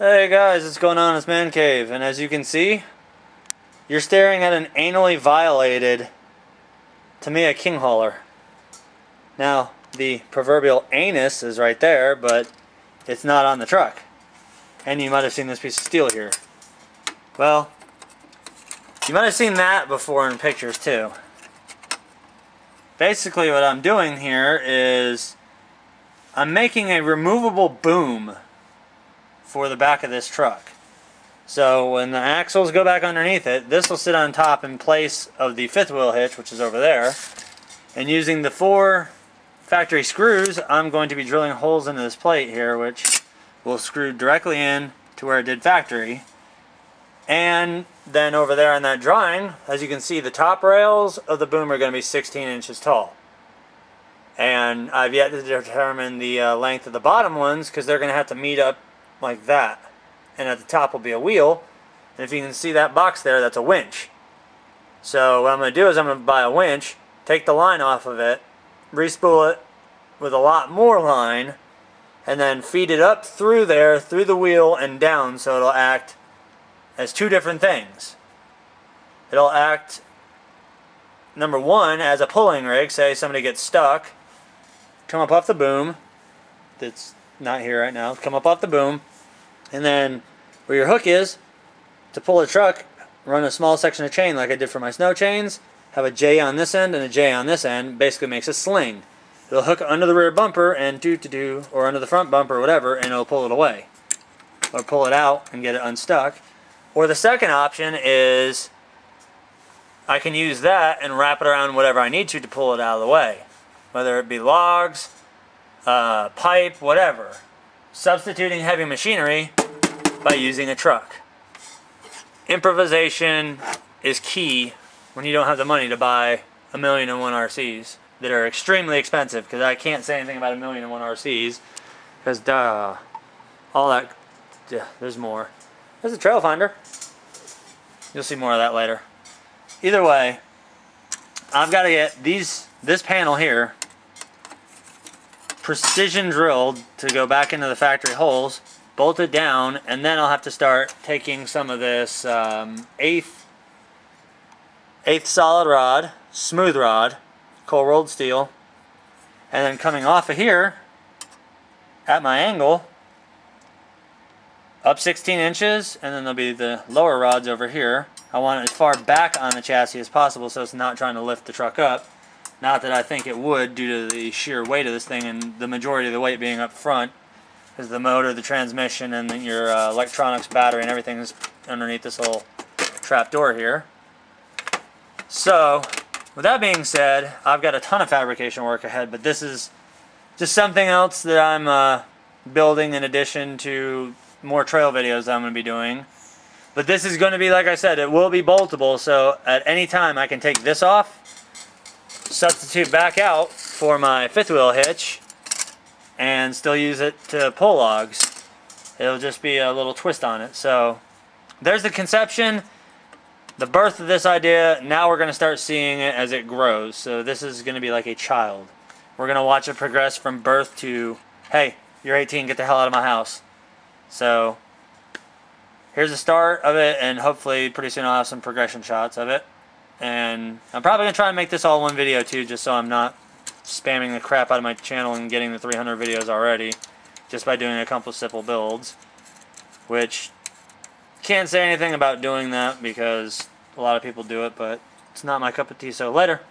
Hey guys, what's going on? It's Man Cave, and as you can see, you're staring at an anally violated Tamiya king hauler. Now, the proverbial anus is right there, but it's not on the truck. And you might have seen this piece of steel here. Well, you might have seen that before in pictures too. Basically what I'm doing here is I'm making a removable boom for the back of this truck. So when the axles go back underneath it, this will sit on top in place of the fifth wheel hitch, which is over there. And using the 4 factory screws, I'm going to be drilling holes into this plate here, which will screw directly in to where it did factory. And then over there on that drawing, as you can see, the top rails of the boom are going to be 16 inches tall. And I've yet to determine the length of the bottom ones, because they're going to have to meet up like that. And at the top will be a wheel. And if you can see that box there, that's a winch. So what I'm going to do is I'm going to buy a winch, take the line off of it, re-spool it with a lot more line, and then feed it up through there, through the wheel and down, so it'll act as 2 different things. It'll act, number 1, as a pulling rig. Say somebody gets stuck, come up off the boom, that's not here right now, come up off the boom, and then where your hook is, to pull the truck, run a small section of chain like I did for my snow chains, have a J on this end and a J on this end, basically makes a sling. It'll hook under the rear bumper and or under the front bumper or whatever, and it'll pull it away. Or pull it out and get it unstuck. Or the second option is I can use that and wrap it around whatever I need to pull it out of the way. Whether it be logs, pipe, whatever. Substituting heavy machinery by using a truck. Improvisation is key when you don't have the money to buy 1,000,001 RCs that are extremely expensive, because I can't say anything about 1,000,001 RCs because all that, there's more. There's a trail finder. You'll see more of that later. Either way, I've got to get this panel here precision drilled to go back into the factory holes, bolted down, and then I'll have to start taking some of this eighth solid rod, smooth rod, cold rolled steel, and then coming off of here at my angle up 16 inches, and then there'll be the lower rods over here. I want it as far back on the chassis as possible so it's not trying to lift the truck up. Not that I think it would, due to the sheer weight of this thing and the majority of the weight being up front, because the motor, the transmission, and then your electronics, battery, and everything is underneath this little trap door here. So, with that being said, I've got a ton of fabrication work ahead, but this is just something else that I'm building in addition to more trail videos that I'm going to be doing. But this is going to be, like I said, it will be boltable, so at any time I can take this off, substitute back out for my fifth wheel hitch, and still use it to pull logs. It'll just be a little twist on it. So there's the conception, the birth of this idea. Now we're going to start seeing it as it grows. So this is going to be like a child. We're going to watch it progress from birth to, hey, you're 18, get the hell out of my house. So here's the start of it, and hopefully pretty soon I'll have some progression shots of it. And I'm probably going to try and make this all one video too, just so I'm not spamming the crap out of my channel and getting the 300 videos already, just by doing a couple simple builds. Which, can't say anything about doing that because a lot of people do it, but it's not my cup of tea, so later.